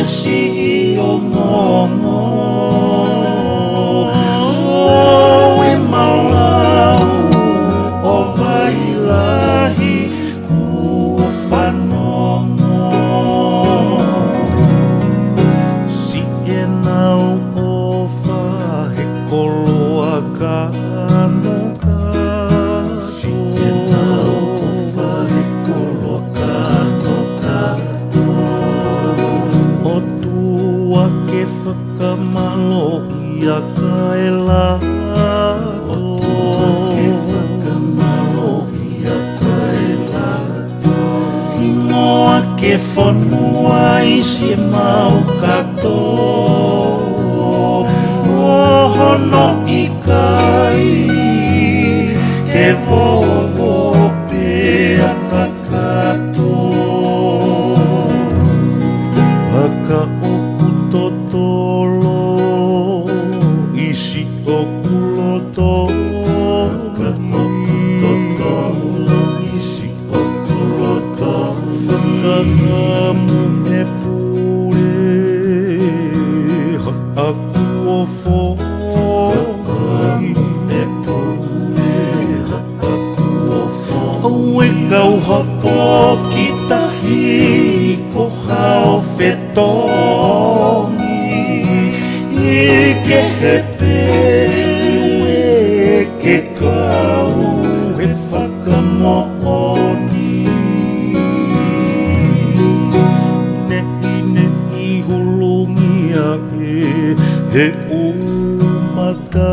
si o ngongo e malau o vailahi ku whanongo si e nau o whahekoloa kanoka si e nau o whahekoloa kanoka o tua ke whakamalo ia ka e lato ke whakamalo ia ka e lato ingoa ke whanua isi e mau kato hono i kai ke vovo pea kakato haka oku totolo isi oku loto haka oku totolo isi oku loto whakakamu e pure aku o fo kau hopo ki tahi ko hao whetongi I ke hepe ue ke kau e whakamooni Nei hulungia e he umata